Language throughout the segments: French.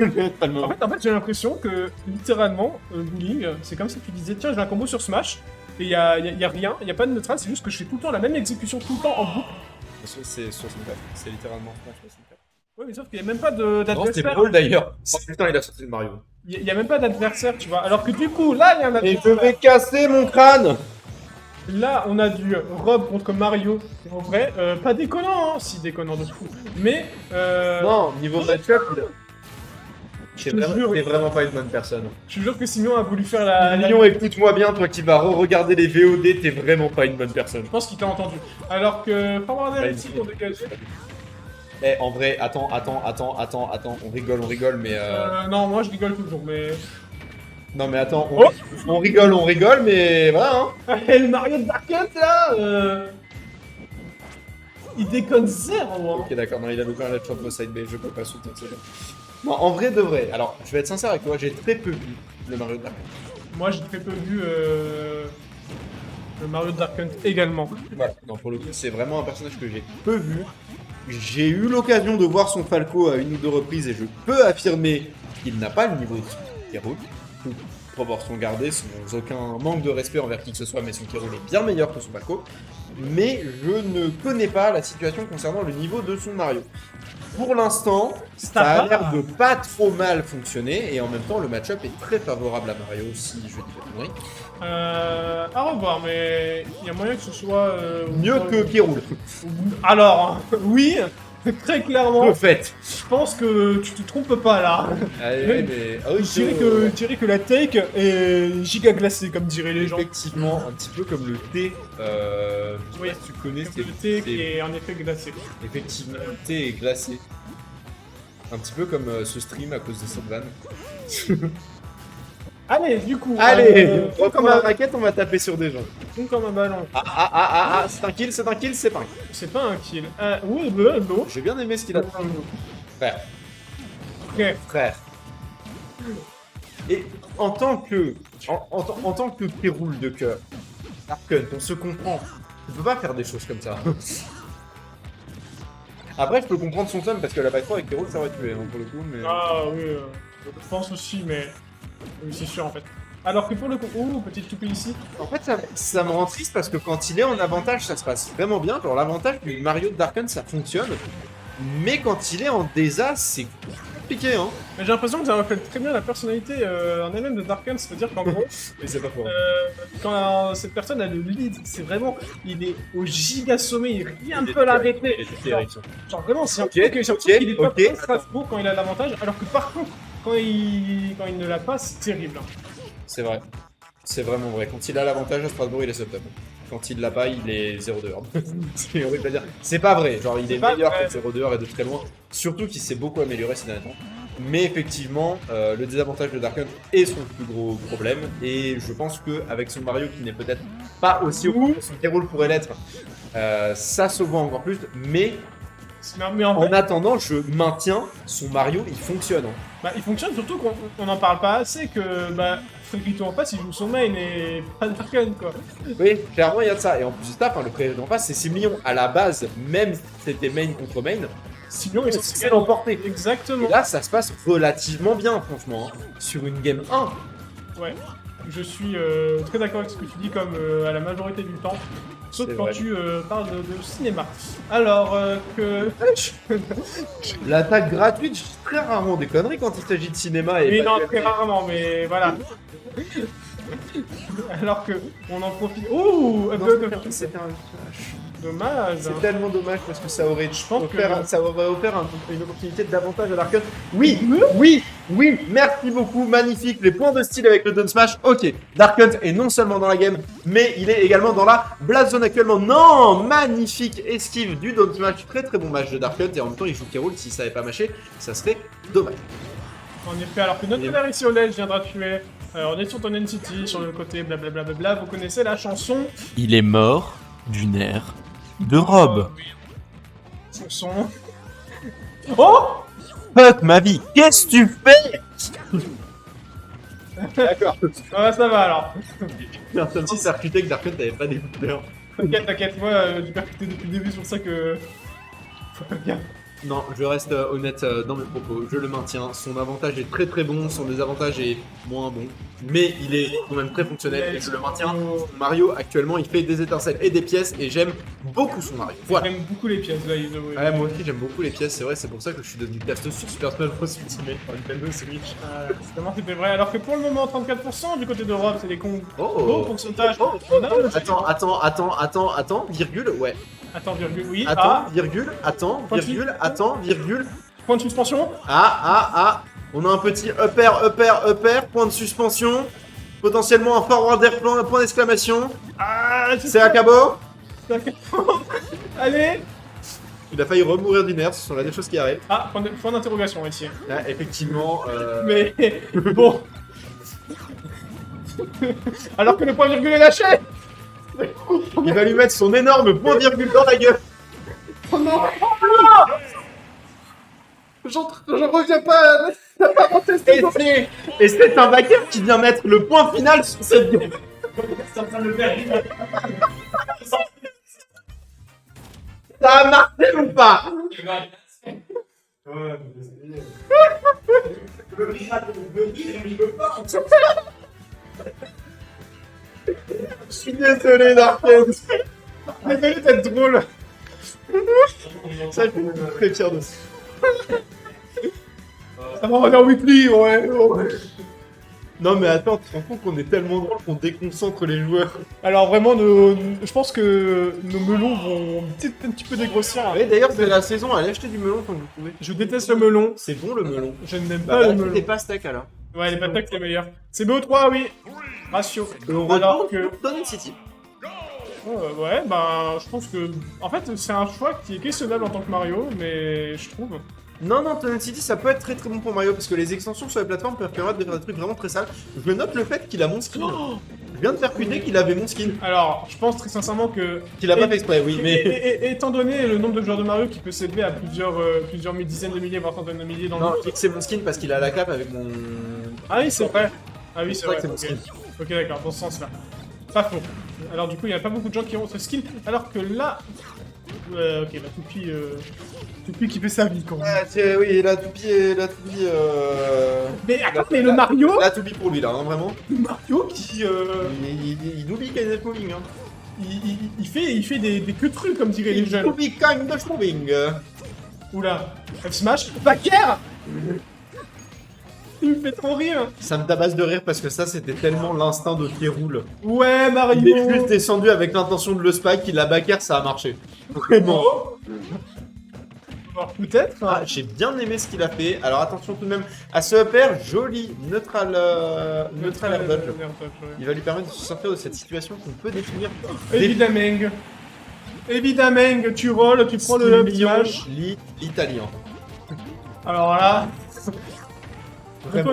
En fait j'ai l'impression que, littéralement, Bowling, c'est comme si tu disais, tiens, j'ai un combo sur Smash, et y a rien, y a pas de neutral, c'est juste que je fais tout le temps la même exécution, tout le temps en boucle. C'est 64, c'est littéralement Smash 64. Ouais, mais sauf qu'il y a même pas Non, c'était d'adversaire. drôle d'ailleurs. Oh putain, il a sorti le Mario. Y a même pas d'adversaire, tu vois. Alors que du coup, là, il y a un Et adversaire. je vais casser mon crâne. Là, on a du Rob contre Mario. En vrai, pas déconnant, hein. Si, déconnant de fou. Mais, Non, niveau match-up, Je te jure. t'es vraiment pas une bonne personne. je te jure que Simon a voulu faire la... Mignon, écoute-moi bien, toi qui vas re-regarder les VOD, t'es vraiment pas une bonne personne. Je pense qu'il t'a entendu. Alors que Forward Ouais, ici pour dégager. Eh, en vrai, attends, on rigole, mais Non, moi je rigole toujours, mais. Non mais attends, Oh on rigole, mais voilà, hein. Et le Mario de Dark Hunt là il déconne zéro, hein. Ok, d'accord, non, il a loupé un left shot side B, je peux pas soutenir ça. Non, en vrai de vrai, alors, je vais être sincère avec toi, j'ai très peu vu le Mario de Dark Hunt. Moi j'ai très peu vu le Mario de Dark Hunt également. Voilà, non, pour le coup, c'est vraiment un personnage que j'ai peu vu. J'ai eu l'occasion de voir son Falco à une ou deux reprises et je peux affirmer qu'il n'a pas le niveau de son K-Rool. Toute proportion gardée, sans aucun manque de respect envers qui que ce soit, mais son K-Rool est bien meilleur que son Falco. Mais je ne connais pas la situation concernant le niveau de son Mario. Pour l'instant, ça a l'air de pas trop mal fonctionner et en même temps le match-up est très favorable à Mario si je dis pas de conneries. À revoir, mais il y a moyen que ce soit. Mieux que K-Rool. Alors, oui, très clairement. Le fait. Je pense que tu te trompes pas là. Allez, mais... Ah oui, Je dirais que la take est giga glacée, comme diraient les gens. effectivement, un petit peu comme le thé. Je sais Oui, pas si tu connais, le thé qui est en effet glacé. effectivement, le thé est glacé. Un petit peu comme ce stream à cause de cette vanne. Allez, du coup. Allez, comme un raquette, on va taper sur des gens. Comme un ballon. C'est un kill, c'est pas un kill. C'est pas un kill. Oui, non. J'ai bien aimé ce qu'il a fait. Frère, Ok. frère. Et en tant que, en tant que K-Rool de cœur, Dark Hunt, on se comprend. Tu peux pas faire des choses comme ça. Après, je peux comprendre son thème parce que la backthrow avec K-Rool, ça aurait tué, hein, pour le coup. Mais... Ah oui, je pense aussi, mais. Oui, c'est sûr en fait. Alors que pour le coup. Ouh, petite toupie ici. En fait, ça me rend triste parce que quand il est en avantage, ça se passe vraiment bien. Genre, l'avantage du Mario de Dark Hunt, ça fonctionne. Mais quand il est en désas, c'est compliqué, hein. Mais j'ai l'impression que ça reflète très bien la personnalité en elle-même de Dark Hunt, c'est-à-dire qu'en gros. Mais c'est pas faux. Quand cette personne a le lead, c'est vraiment. Il est au giga sommet, rien ne peut l'arrêter. Genre vraiment, c'est un truc qu'il est top 1 Strasbourg quand il a l'avantage, alors que par contre, quand il ne l'a pas, c'est terrible. Hein. C'est vrai. C'est vraiment vrai. Quand il a l'avantage à Strasbourg, il est sub-top. Quand il l'a pas, il est 0-2. C'est horrible à dire. C'est pas vrai. Genre, il est meilleur que 0-2 et de très loin. Surtout qu'il s'est beaucoup amélioré ces derniers temps. Mais effectivement, le désavantage de Dark Hunt est son plus gros problème. Et je pense qu'avec son Mario, qui n'est peut-être pas aussi haut que son K-Rool pourrait l'être, ça se voit encore plus. Mais en attendant, je maintiens son Mario, il fonctionne. Hein. Bah, il fonctionne surtout qu'on n'en parle pas assez, que bah, Frigito en face, il joue son main et pas Dark Hunt, quoi. Oui, clairement, il y a de ça. Et en plus de ça, le président en face, c'est 6 millions. À la base, même si c'était main contre main, Sinon, ils sont c'est l'emporter. Exactement. Et là, ça se passe relativement bien, franchement. Hein. Sur une game 1. Ouais, je suis très d'accord avec ce que tu dis, comme à la majorité du temps. Sauf quand tu parles de cinéma. Alors que... L'attaque gratuite, je dis très rarement des conneries quand il s'agit de cinéma. Et non, très rarement, mais voilà. Alors que on en profite... Ouh, c'était un flash. Dommage. C'est tellement dommage parce que ça aurait, ça aurait offert une opportunité d'avantage à Dark Hunt. Oui, merci beaucoup, magnifique, les points de style avec le Down Smash. Ok, Dark Hunt est non seulement dans la game, mais il est également dans la Blast Zone actuellement. Non, magnifique esquive du Down Smash, très très bon match de Dark Hunt et en même temps il joue K-Rool, s'il savait pas mâcher, ça serait dommage. En effet, alors que notre père ici au lait viendra tuer. On est sur Tonen City, sur le côté blablabla, vous connaissez la chanson. Il est mort du nerf de Rob. Oui. Chanson. Oh! Fuck ma vie, qu'est-ce que tu fais? D'accord. Ça va alors. Comme si ça recutait que Dark Hunt n'avait pas d'écouteurs. T'inquiète, moi j'ai percuté depuis le début, c'est pour ça que... Faut pas bien. Non, je reste honnête dans mes propos, je le maintiens. Son avantage est très très bon, son désavantage est moins bon. Mais il est quand même très fonctionnel et je le maintiens. Mario, actuellement, il fait des étincelles et des pièces et j'aime beaucoup son Mario. Voilà. J'aime beaucoup les pièces, là. Ouais, moi aussi, j'aime beaucoup les pièces, c'est vrai, c'est pour ça que je suis devenu casto sur Super Smash Bros. Ultimate par Nintendo Switch. C'est vraiment c'était vrai. Alors que pour le moment, 34% du côté d'Europe, c'est des cons. Oh. Beau pourcentage. Oh. On a Attends, virgule, ouais. Attends, virgule, oui. Attends, virgule, attends, Point de virgule, attends, virgule. Point de suspension. On a un petit upper, point de suspension. Potentiellement un forwarder, point d'exclamation. C'est Akabo. Allez. Il a failli remourir d'inerce, ce sont là des choses qui arrivent. Point d'interrogation ici. Là, effectivement. Mais bon. Alors que le point virgule est lâché. Il va lui mettre son énorme point virgule dans la gueule. Oh non. J'en reviens pas. Et c'est un backer qui vient mettre le point final sur cette gueule. Ça a marché ou pas? Je suis désolé, Darken. Désolé d'être drôle. Ça, je suis très fier de ça. Ça va, on est en weekly, ouais. Non mais attends, tu te rends compte qu'on est tellement drôle qu'on déconcentre les joueurs. Alors vraiment, je pense que nos melons vont un petit peu dégrossir. Oui, d'ailleurs, c'est la saison, allez acheter du melon quand vous pouvez. Je déteste le melon. C'est bon le melon. Je n'aime Bah, pas le melon. des pastèques alors. Ouais, les patates, c'est meilleur. C'est BO3, oui. Ratio. Et on Alors retourne que... dans une city. ouais, bah, je pense que... En fait, c'est un choix qui est questionnable en tant que Mario, mais je trouve... Non, Tunnel City, ça peut être très très bon pour Mario parce que les extensions sur les plateformes peuvent permettre de faire des trucs vraiment très sales. Je note le fait qu'il a mon skin. Je viens de faire cuiter qu'il avait mon skin. Alors, je pense très sincèrement que... Qu'il a pas fait exprès, oui, mais... Et étant donné le nombre de joueurs de Mario qui peut s'élever à plusieurs dizaines de milliers, voire centaines de milliers dans le Non, monde... je dis que c'est mon skin parce qu'il a la cape avec mon... Ah oui, c'est vrai. Ah oui, c'est vrai. que c'est mon skin. Ok, d'accord, dans ce sens-là. Pas faux. Alors du coup, il n'y a pas beaucoup de gens qui ont ce skin, alors que là... ok, la toupie... Toupie qui fait sa vie, quand même. Ah, tiens, oui, la toupie... Mais attends, mais le Mario... La toupie pour lui, là, hein, vraiment. Le Mario qui... Il oublie qu'il y a des moving, hein. Il fait des queutrues, comme diraient les jeunes. Oublie kind of moving. Oula, F-Smash, Backer. Il me fait trop rire. Ça me tabasse de rire parce que ça, c'était tellement l'instinct de Pierroul. Ouais, Mario. Il est juste descendu avec l'intention de le spike, il a backer, ça a marché. Vraiment. Peut-être. Ah, j'ai bien aimé ce qu'il a fait. Alors attention tout de même à ce upper, joli neutral air dodge. Il va lui permettre de se sortir de cette situation qu'on peut définir. Évidemment, tu rolls, tu prends le smash. L'italien. Alors là... Vraiment,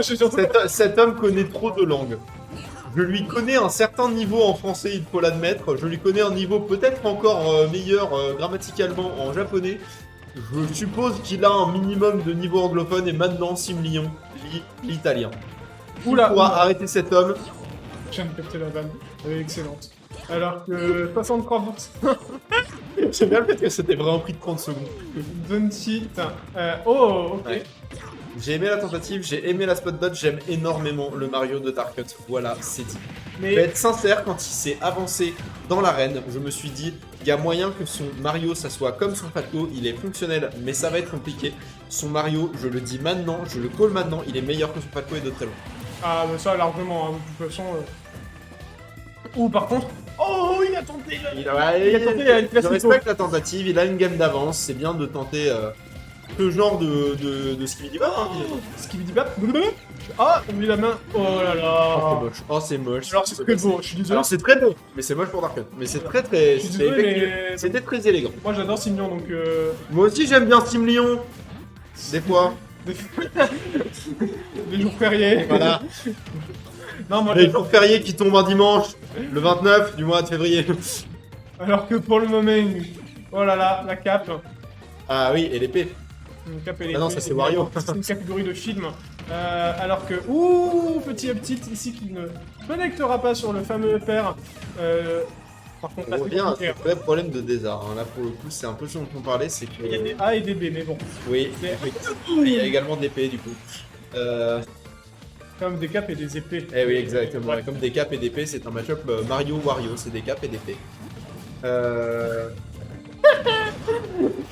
cet homme connaît trop de langues. Je lui connais un certain niveau en français, il faut l'admettre. Je lui connais un niveau peut-être encore meilleur grammaticalement en japonais. Je suppose qu'il a un minimum de niveau anglophone et maintenant Simlion lit l'italien. Oula, arrêter cet homme. Je viens de capter la vanne, elle est excellente. Alors que 63%. J'aime bien le fait que c'était vraiment pris de 30 secondes. Dunty, oh, ok. Ouais. J'ai aimé la tentative, j'ai aimé la spot dodge, j'aime énormément le Mario de Dark Cut. Voilà, c'est dit. Mais... Je vais être sincère, quand il s'est avancé dans l'arène, je me suis dit, il y a moyen que son Mario, ça soit comme son Falco, il est fonctionnel, mais ça va être compliqué. Son Mario, je le dis maintenant, je le call maintenant, il est meilleur que son Falco et de très loin. Ah, mais ça, largement, hein, de toute façon... Ou par contre... Oh, il a tenté il a tenté, je respecte la tentative, il a une game d'avance, c'est bien de tenter... ce genre de skibidi-bap, hein. Skibidi-bap. Ah, on met la main. Oh là là. Oh, c'est moche. Oh, c'est moche. Alors, c'est très beau, je suis désolé. Alors, c'est très beau, mais c'est moche pour Dark Cut. Mais c'est très très... C'était très élégant. Moi, j'adore Simlion, donc... Moi aussi, j'aime bien Simlion. Des fois. Des jours fériés. Voilà. Non, moi, les jours fériés qui tombent un dimanche, le 29 du mois de février. Alors que pour le moment... Oh là là, la cape. Ah oui, et l'épée. Ah non, ça c'est Wario. C'est une catégorie de film. Alors que... Ouh, petit uptilt ici qui ne connectera pas sur le fameux père. Par contre, On là, c'est revient à compliqué, ce vrai problème de désart. Hein. Là, pour le coup, c'est un peu ce dont on parlait, c'est que... Il y a des A et des B, mais bon. Oui, il y a également des P, du coup. Comme des caps et des épées. Eh oui, exactement. Ouais. Comme des caps et des P, c'est un match-up Mario-Wario, c'est des caps et des P.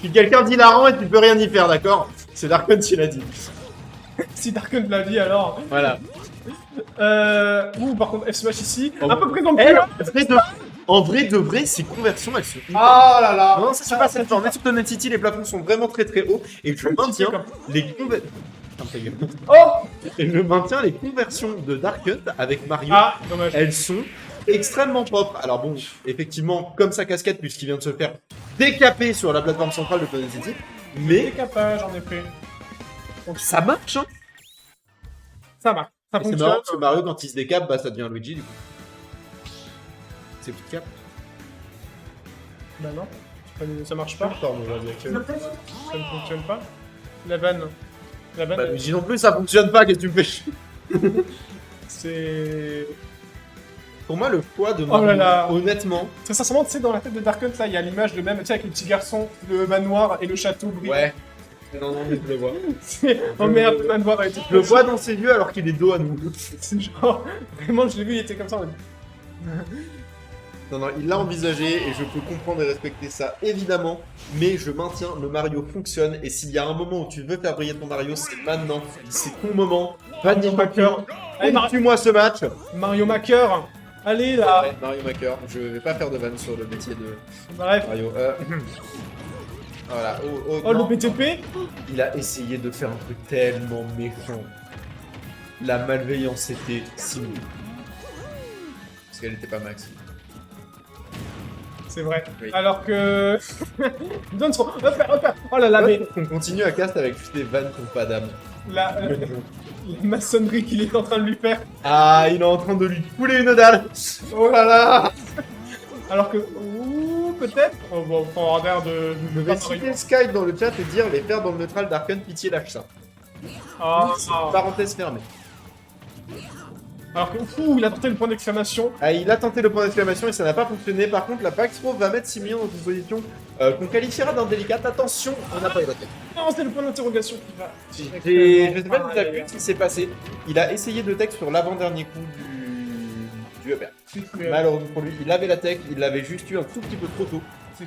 Si quelqu'un dit Laran et tu peux rien y faire, d'accord? C'est Darkon qui l'a dit. Si Darkon l'a dit, alors. Voilà. Ouh, par contre, F-Smash ici. Oh. À peu près comme En vrai de vrai, ces conversions, elles sont... Ah là là. Non, ça se passe cette forme. Sur Donut City, les plafonds sont vraiment très très hauts. Et je maintiens les conversions... Oh. Et je maintiens les conversions de Dark Hunt avec Mario. Ah, dommage. Elles sont extrêmement propres. Alors bon, effectivement, comme sa casquette, puisqu'il vient de se faire décaper sur la plateforme centrale de Donut City. Mais Décapage, en effet. Donc, ça marche, hein. ça va. Ça C'est fonctionne. marrant parce que Mario, quand il se décape, bah ça devient Luigi du coup. C'est plus de cap. Bah non. Ça marche pas. Pardon, vas-y, Ça ne fonctionne pas. La vanne. La vanne, Bah, Luigi non plus, ça fonctionne pas, qu'est-ce que tu me fais chier? c'est. Pour moi, le poids de Oh Mario, là là. honnêtement, Très sincèrement, tu sais, dans la tête de Dark Hunt, là, il y a l'image de même, tu sais, avec le petit garçon, le manoir et le château brillant. ouais. Non, non, mais je le vois. Oh merde, le manoir a été Je le vois dans ses yeux alors qu'il est dos à nous. C'est genre, vraiment, je l'ai vu, il était comme ça. Non, non, il l'a envisagé et je peux comprendre et respecter ça, évidemment. Mais je maintiens, le Mario fonctionne. Et s'il y a un moment où tu veux faire briller ton Mario, c'est maintenant. C'est ton moment. Pas de Maker. Allez, Tue-moi ce match. Mario Maker. Allez, là. Ouais, Mario Maker. Je vais pas faire de vanne sur le métier de Bref. Mario. Voilà. Oh, le non. BTP. Il a essayé de faire un truc tellement méchant. La malveillance était simulée. Parce qu'elle était pas max. C'est vrai. Oui. Alors que. Donne son. Repère. Oh là là, mais. On continue à cast avec juste des vannes qui n'ont pas d'âme. La, la maçonnerie qu'il est en train de lui faire. Ah, il est en train de lui couler une dalle. Oh là là. Alors que. Ouh, peut-être. Oh, bon, faut avoir l'air de. Je vais citer Skype dans le chat et dire les faire dans le neutral d'Arkon, pitié, lâche ça. Ah. Parenthèse fermée. Alors que. Ouh, il a tenté le point d'exclamation. Ah, il a tenté le point d'exclamation et ça n'a pas fonctionné. Par contre, la Pax Pro va mettre Simian dans une position qu'on qualifiera d'indélicate. Attention, on n'a pas eu la tête. Non, c'est le point d'interrogation qui va. Je sais pas si vous avez vu ce qui s'est passé. Il a essayé de tech sur l'avant-dernier coup du upper. Malheureusement pour lui, il avait la tech, il l'avait juste eu un tout petit peu trop tôt.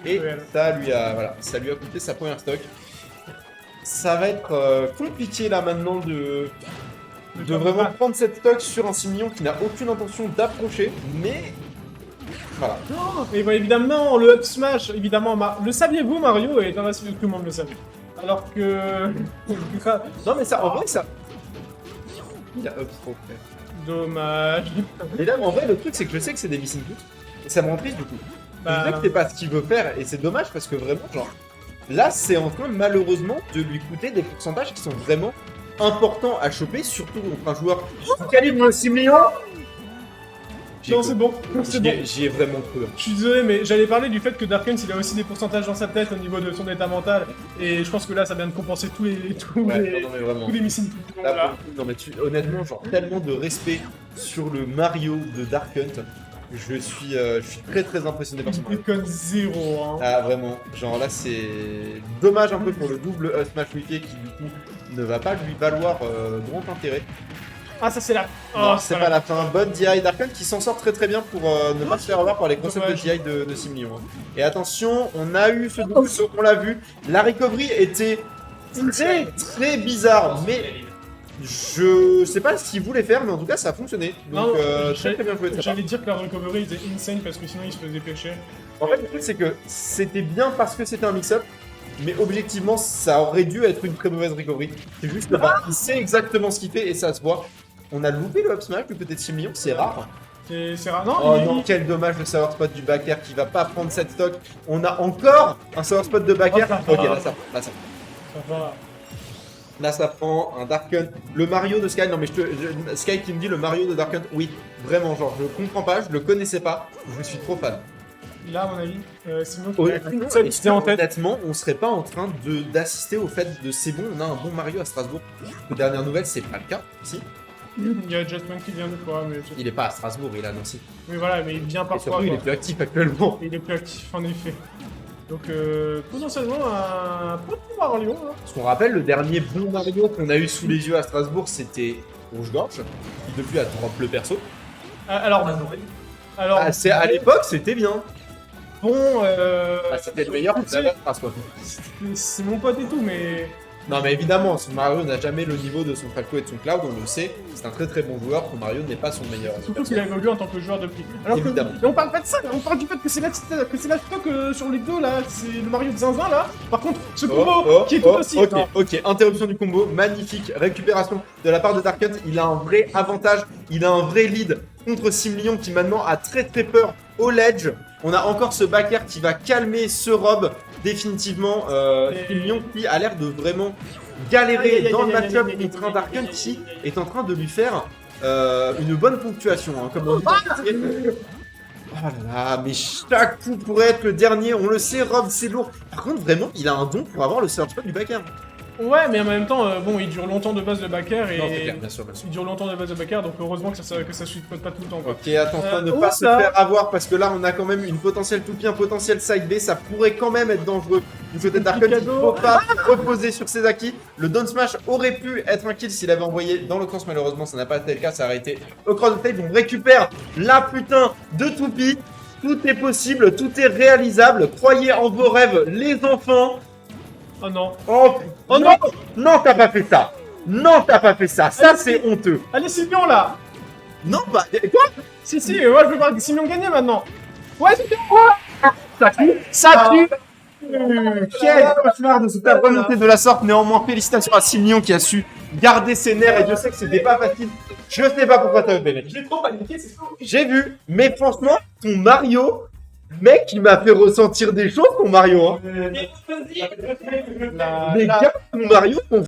Et ça lui a coûté sa première stock. Ça va être compliqué là maintenant de vraiment prendre cette stock sur un Simian qui n'a aucune intention d'approcher, mais voilà. Mais bon, évidemment, le up smash, évidemment, le saviez-vous, Mario est dans la suite, tout le monde le savait. Alors que. Non mais ça, en vrai ça... Il a up trop frère. Dommage. Et là en vrai le truc c'est que je sais que c'est des missing puts, et ça me rend triste du coup. Bah, Je sais que c'est pas ce qu'il veut faire, et c'est dommage parce que vraiment genre... Là c'est en train malheureusement de lui coûter des pourcentages qui sont vraiment importants à choper, surtout contre un joueur calibre 6 millions. Non, c'est bon. C'est bon. J'y ai vraiment cru. Je suis désolé, mais j'allais parler du fait que Darkens il a aussi des pourcentages dans sa tête au niveau de son état mental, et je pense que là ça vient de compenser tous les Ouais, non, mais vraiment. tous les missiles. Là, pour le coup, non mais honnêtement, genre tellement de respect sur le Mario de Dark Hunt. Je suis très très impressionné par ce Mario. Bitcoin 0, hein. Ah vraiment, genre là c'est dommage un peu pour le double Smash Wiki qui du coup ne va pas lui valoir grand intérêt. Ah, ça c'est la. Non, Oh, c'est pas la fin. Bonne DI Dark Hunt qui s'en sort très très bien pour ne pas se faire avoir par les concepts de Dommage. DI de 6 millions. Et attention, on a eu ce double saut, on l'a vu. La recovery était très très bizarre, mais je sais pas ce qu'il voulait faire, mais en tout cas ça a fonctionné. Donc très très bien joué de sa part. J'allais dire que la recovery était insane parce que sinon il se faisait pêcher. En fait, le truc c'est que c'était bien parce que c'était un mix-up, mais objectivement ça aurait dû être une très mauvaise recovery. C'est juste que il sait exactement ce qu'il fait et ça se voit. On a loupé le up smash du côté de 6 millions, c'est rare. C'est rare. Non, Oh non, quel dommage le sour spot du backer qui va pas prendre cette stock. On a encore un sour spot de backer. Oh, ça Ok, va. là ça prend. ça va. Là ça prend un Dark Hunt. Le Mario de Sky, non mais Sky qui me dit le Mario de Dark Hunt, oui, vraiment, genre je comprends pas, je le connaissais pas, je suis trop fan. Là, à mon avis, sinon, Honnêtement, en tête. honnêtement, on serait pas en train d'assister au fait de c'est bon, on a un bon Mario à Strasbourg. Les dernières nouvelles, c'est pas le cas, si. Il y a Jasmine qui vient de fois, mais... Il est pas à Strasbourg, il est à Nancy. Oui, voilà, mais il vient Et parfois. surtout, il est quoi. plus actif actuellement. Il est plus actif, en effet. Donc, potentiellement, un peu de Mario, là. Parce qu'on rappelle, le dernier bon Mario qu'on a eu sous les yeux à Strasbourg, c'était Rouge-Gorge, qui depuis a drop le perso. Alors, Ah, à l'époque, c'était bien. bon, C'était le meilleur que j'avais à Strasbourg. c'est mon pote et tout, mais... Non, mais évidemment, son Mario n'a jamais le niveau de son Falco et de son Cloud, on le sait. C'est un très très bon joueur, son Mario n'est pas son meilleur. Surtout qu'il a évolué en tant que joueur depuis. Alors que, Évidemment. et on parle pas de ça, là, on parle du fait que c'est la stock sur les deux là, c'est le Mario de Zinzin là. Par contre, ce combo qui est tout aussi. Ok, non. ok, interruption du combo, magnifique récupération de la part de Darkut. Il a un vrai avantage, il a un vrai lead contre Simlion qui maintenant a très très peur au ledge. On a encore ce backer qui va calmer ce Rob définitivement. Simlion qui a l'air de vraiment galérer dans le match-up contre un Darkut qui est en train de lui faire une bonne ponctuation, hein, comme on dit. Oh là là, mais chaque coup pourrait être le dernier, on le sait, Rob, c'est lourd. Par contre, vraiment, il a un don pour avoir le search spot du backer. Ouais, mais en même temps, bon, il dure longtemps de base de backer et. Non, c'est clair, bien sûr, bien sûr. Il dure longtemps de base de backer, donc heureusement que ça suit pas tout le temps. Quoi. Ok, attention à ne pas se ça. faire avoir parce que là on a quand même une potentielle toupie, un potentiel side B, ça pourrait quand même être dangereux du côté de Darkut. Il ne faut pas reposer sur ses acquis. Le down smash aurait pu être un kill s'il avait envoyé dans le cross, malheureusement ça n'a pas été le cas, ça aurait été au cross de stage. On récupère la putain de toupie. Tout est possible, tout est réalisable. Croyez en vos rêves, les enfants. Oh non. Oh non, non, t'as pas fait ça. Non, t'as pas fait ça. Ça c'est honteux. Allez, Simon là. Non, bah quoi? Si, ouais, je veux voir Simon gagner maintenant. Ouais, Simon, ouais. Ça tue. Ça tue. Quel cauchemar de se faire remonter de la sorte. Néanmoins, félicitations à Simon qui a su garder ses nerfs. Et je sais que c'était pas facile. Je sais pas pourquoi t'as fait. J'ai trop paniqué, c'est ça. J'ai vu. Mais franchement, ton Mario, mec, il m'a fait ressentir des choses, ton Mario. Hein. Les gars, ton Mario, ton